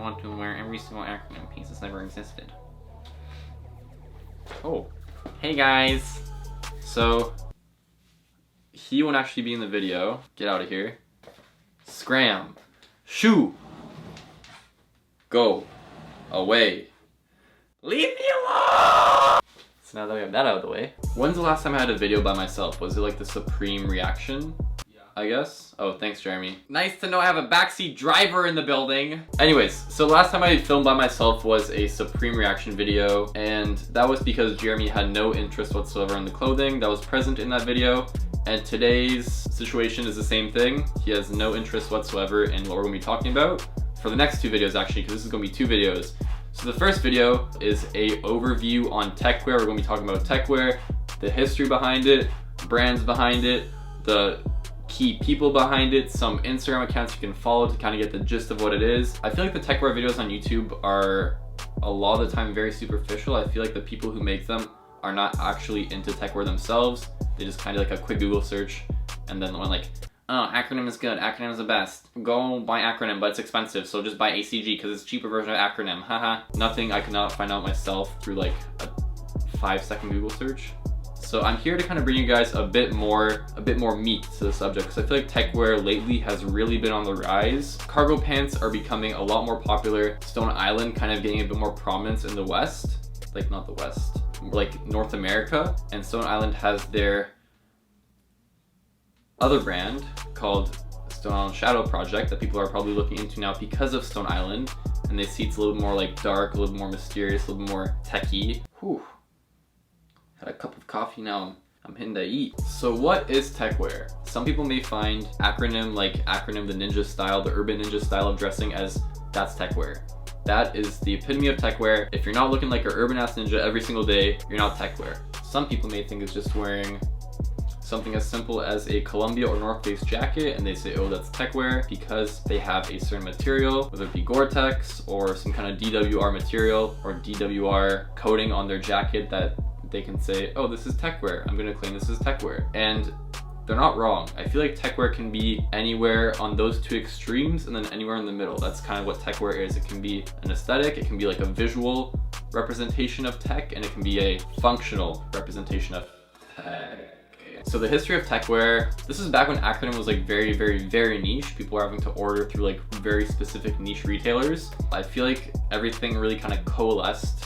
want to wear every single acronym piece that's ever existed. Oh, hey guys. So, he won't actually be in the video. Get out of here. Scram. Shoo. Go. Away. Leave me alone! So now that we have that out of the way. When's the last time I had a video by myself? Was it like the Supreme reaction? I guess? Oh, thanks Jeremy. Nice to know I have a backseat driver in the building. Anyways, so last time I filmed by myself was a Supreme reaction video, and that was because Jeremy had no interest whatsoever in the clothing that was present in that video. And today's situation is the same thing. He has no interest whatsoever in what we're gonna be talking about for the next two videos actually, because this is gonna be two videos. So the first video is a overview on techwear. We're gonna be talking about techwear, the history behind it, brands behind it, the key people behind it, some Instagram accounts you can follow to kind of get the gist of what it is. I feel like the techwear videos on YouTube are a lot of the time very superficial. I feel like the people who make them are not actually into techwear themselves. They just kind of like a quick Google search and then when like, oh, acronym is good, acronym is the best. Go buy acronym, but it's expensive, so just buy ACG because it's a cheaper version of acronym, haha. Nothing I could not find out myself through like a 5-second Google search. So I'm here to kind of bring you guys a bit more meat to the subject, because I feel like techwear lately has really been on the rise. Cargo pants are becoming a lot more popular. Stone Island kind of getting a bit more prominence in the West, like not the West, like North America. And Stone Island has their other brand called Stone Island Shadow Project that people are probably looking into now because of Stone Island. And they see it's a little more like dark, a little more mysterious, a little more techie. Whew. Had a cup of coffee now, I'm hitting to eat. So what is techwear? Some people may find acronym the ninja style, the urban ninja style of dressing as that's techwear. That is the epitome of techwear. If you're not looking like an urban ass ninja every single day, you're not techwear. Some people may think it's just wearing something as simple as a Columbia or North Face jacket and they say, oh, that's techwear because they have a certain material, whether it be Gore-Tex or some kind of DWR material or DWR coating on their jacket that they can say, oh, this is techwear. I'm gonna claim this is techwear. And they're not wrong. I feel like techwear can be anywhere on those two extremes and then anywhere in the middle. That's kind of what techwear is. It can be an aesthetic, it can be like a visual representation of tech, and it can be a functional representation of tech. So the history of techwear, this is back when acronym was like very, very, very niche. People were having to order through like very specific niche retailers. I feel like everything really kind of coalesced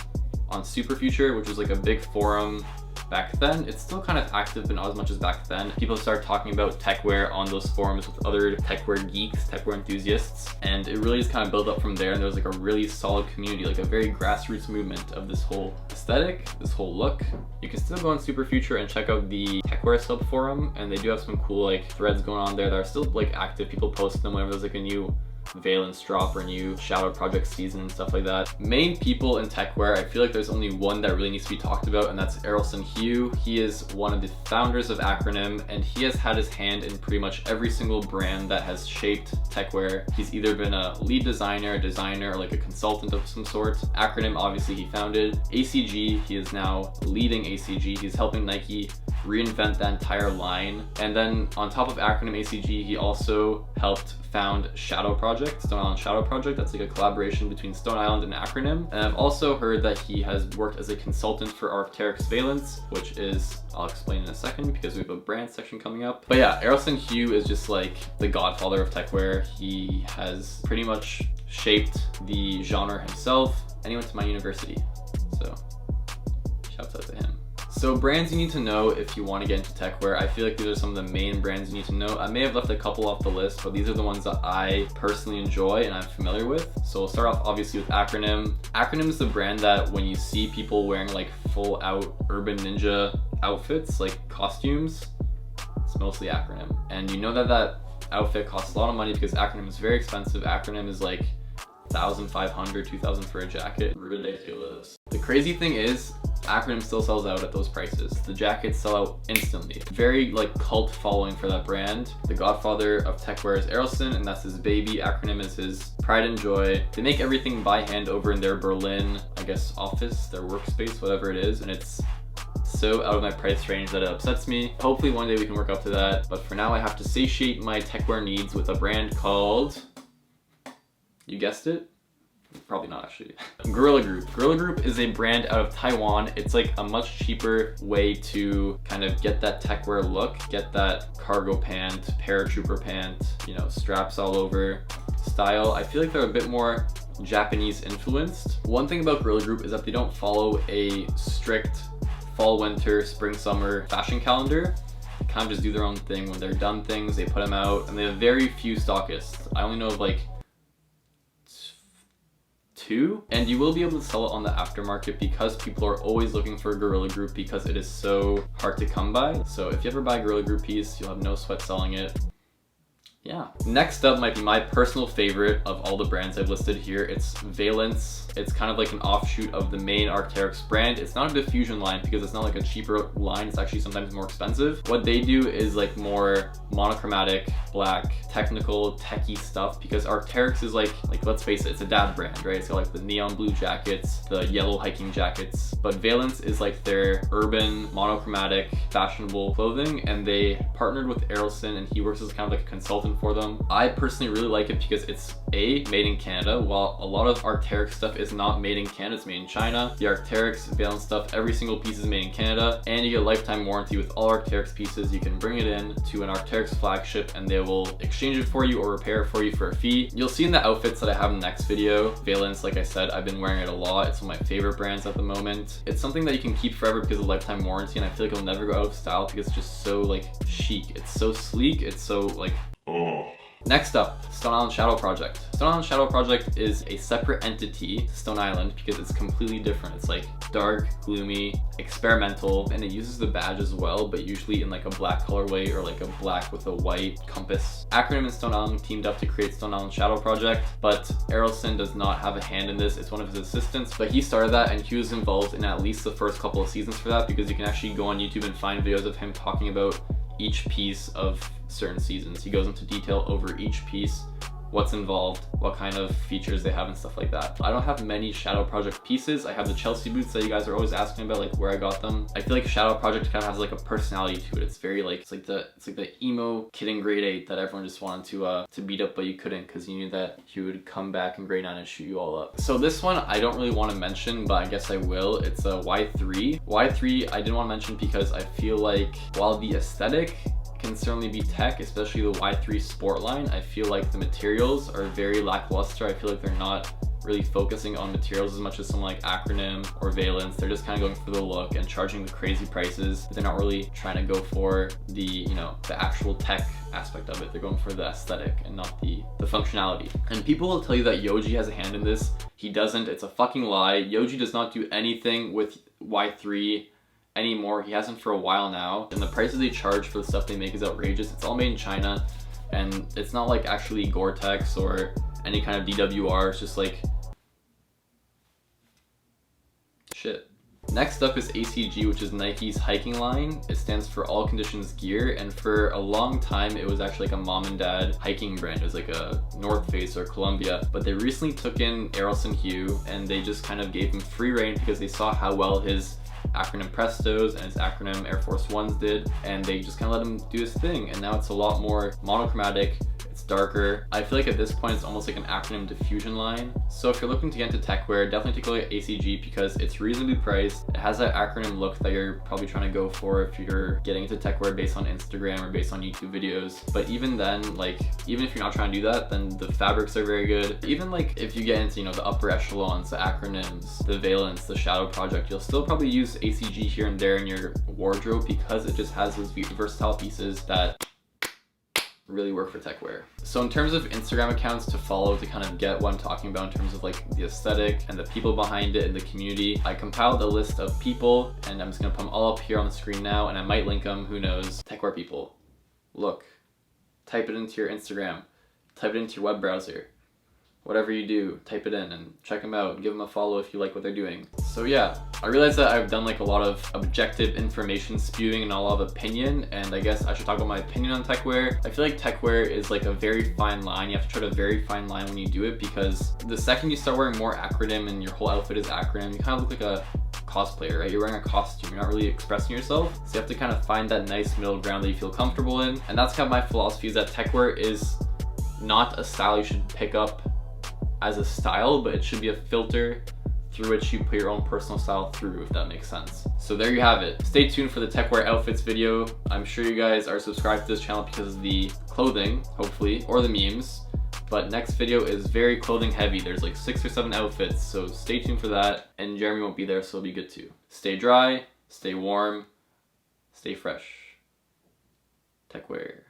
on Superfuture, which was like a big forum back then. It's still kind of active, but not as much as back then. People started talking about techwear on those forums with other techwear geeks, techwear enthusiasts, and it really just kind of built up from there. And there was like a really solid community, like a very grassroots movement of this whole aesthetic, this whole look. You can still go on Superfuture and check out the techwear sub forum, and they do have some cool like threads going on there that are still like active. People post them whenever there's like a new Valence drop or new Shadow Project season and stuff like that. Main people in techwear, I feel like there's only one that really needs to be talked about, and that's Errolson Hugh. He is one of the founders of acronym, and he has had his hand in pretty much every single brand that has shaped techwear. He's either been a lead designer, a designer, or like a consultant of some sort. Acronym, obviously, he founded. ACG, he is now leading ACG. He's helping Nike reinvent that entire line. And then on top of acronym ACG, he also helped found Shadow Project, Stone Island Shadow Project. That's like a collaboration between Stone Island and acronym. And I've also heard that he has worked as a consultant for Arc'teryx Valence, which is, I'll explain in a second because we have a brand section coming up. But yeah, Errolson Hugh is just like the godfather of techwear. He has pretty much shaped the genre himself, and he went to my university. So shouts out to him. So brands you need to know if you want to get into techwear. I feel like these are some of the main brands you need to know. I may have left a couple off the list, but these are the ones that I personally enjoy and I'm familiar with. So we'll start off obviously with acronym. Acronym is the brand that when you see people wearing like full out urban ninja outfits, like costumes, it's mostly acronym. And you know that that outfit costs a lot of money because acronym is very expensive. Acronym is like 1,500, 2,000 for a jacket. Ridiculous. The crazy thing is, acronym still sells out at those prices. The jackets sell out instantly. Very like cult following for that brand. The godfather of techwear is Errolson, and that's his baby. Acronym is his pride and joy. They make everything by hand over in their Berlin, I guess, office, their workspace, whatever it is, and it's so out of my price range that it upsets me. Hopefully one day we can work up to that, but for now I have to satiate my techwear needs with a brand called, you guessed it, Probably not actually. Gorilla Group. Gorilla Group is a brand out of Taiwan. It's like a much cheaper way to kind of get that techwear look, get that cargo pant, paratrooper pant, you know, straps all over style. I feel like they're a bit more Japanese influenced. One thing about Gorilla Group is that they don't follow a strict fall, winter, spring, summer fashion calendar. They kind of just do their own thing. When they're done things, they put them out, and they have very few stockists. I only know of like 2, and you will be able to sell it on the aftermarket because people are always looking for a Gorilla Group because it is so hard to come by. So if you ever buy a Gorilla Group piece, you'll have no sweat selling it. Yeah. Next up might be my personal favorite of all the brands I've listed here. It's Valence. It's kind of like an offshoot of the main Arc'teryx brand. It's not a diffusion line because it's not like a cheaper line. It's actually sometimes more expensive. What they do is like more monochromatic, black, technical, techie stuff because Arc'teryx is like let's face it, it's a dad brand, right? So like the neon blue jackets, the yellow hiking jackets. But Valence is like their urban, monochromatic, fashionable clothing, and they partnered with Errolson, and he works as kind of like a consultant for them. I personally really like it because it's made in Canada, while a lot of Arc'teryx stuff is not made in Canada, it's made in China. The Arc'teryx, Valence stuff, every single piece is made in Canada, and you get a lifetime warranty with all Arc'teryx pieces. You can bring it in to an Arc'teryx flagship and they will exchange it for you or repair it for you for a fee. You'll see in the outfits that I have in the next video. Valence, like I said, I've been wearing it a lot. It's one of my favorite brands at the moment. It's something that you can keep forever because of lifetime warranty, and I feel like it'll never go out of style because it's just so like chic. It's so sleek. It's so like, oh. Next up, Stone Island Shadow Project. Stone Island Shadow Project is a separate entity to Stone Island because it's completely different. It's like dark, gloomy, experimental, and it uses the badge as well, but usually in like a black colorway or like a black with a white compass. Acronym and Stone Island teamed up to create Stone Island Shadow Project, but Errolson does not have a hand in this. It's one of his assistants, but he started that and he was involved in at least the first couple of seasons for that because you can actually go on YouTube and find videos of him talking about each piece of certain seasons. He goes into detail over each piece, what's involved, what kind of features they have and stuff like that. I don't have many Shadow Project pieces. I have the Chelsea boots that you guys are always asking about, like where I got them. I feel like Shadow Project kind of has like a personality to it. It's very like, it's like the emo kid in grade 8 that everyone just wanted to beat up, but you couldn't because you knew that he would come back in grade 9 and shoot you all up. So this one I don't really want to mention, but I guess I will. It's a Y3. Y3 I didn't want to mention because I feel like while the aesthetic can certainly be tech, especially the Y3 Sport line, I feel like the materials are very lackluster. I feel like they're not really focusing on materials as much as someone like Acronym or Valence. They're just kind of going for the look and charging the crazy prices, but they're not really trying to go for the, you know, the actual tech aspect of it. They're going for the aesthetic and not the functionality. And people will tell you that Yoji has a hand in this. He doesn't. It's a fucking lie. Yoji does not do anything with Y3 anymore. He hasn't for a while now, and the prices they charge for the stuff they make is outrageous. It's all made in China, and it's not like actually Gore-Tex or any kind of DWR. It's just like shit. Next up is ACG, which is Nike's hiking line. It stands for All Conditions Gear, and for a long time it was actually like a mom and dad hiking brand. It was like a North Face or Columbia, but they recently took in Errolson Hugh and they just kind of gave him free reign because they saw how well his Acronym Prestos and his Acronym Air Force Ones did, and they just kind of let him do his thing, and now it's a lot more monochromatic. It's darker. I feel like at this point it's almost like an Acronym diffusion line. So if you're looking to get into techwear, definitely take a look at ACG because it's reasonably priced. It has that Acronym look that you're probably trying to go for if you're getting into techwear based on Instagram or based on YouTube videos. But even then, like, even if you're not trying to do that, then the fabrics are very good. Even like if you get into, you know, the upper echelons, the Acronyms, the Valence, the Shadow Project, you'll still probably use ACG here and there in your wardrobe because it just has those versatile pieces that really work for techwear. So in terms of Instagram accounts to follow to kind of get what I'm talking about in terms of like the aesthetic and the people behind it and the community, I compiled a list of people, and I'm just gonna put them all up here on the screen now, and I might link them, who knows. Techwear people. Look, type it into your Instagram, type it into your web browser. Whatever you do, type it in and check them out. Give them a follow if you like what they're doing. So yeah, I realize that I've done like a lot of objective information spewing and a lot of opinion, and I guess I should talk about my opinion on techwear. I feel like techwear is like a very fine line. You have to tread a very fine line when you do it, because the second you start wearing more Acronym and your whole outfit is Acronym, you kind of look like a cosplayer, right? You're wearing a costume, you're not really expressing yourself. So you have to kind of find that nice middle ground that you feel comfortable in. And that's kind of my philosophy, is that techwear is not a style you should pick up as a style, but it should be a filter through which you put your own personal style through, if that makes sense. So there you have it. Stay tuned for the Techwear outfits video. I'm sure you guys are subscribed to this channel because of the clothing, hopefully, or the memes. But next video is very clothing heavy. There's like 6 or 7 outfits, so stay tuned for that. And Jeremy won't be there, so it'll be good too. Stay dry, stay warm, stay fresh. Techwear.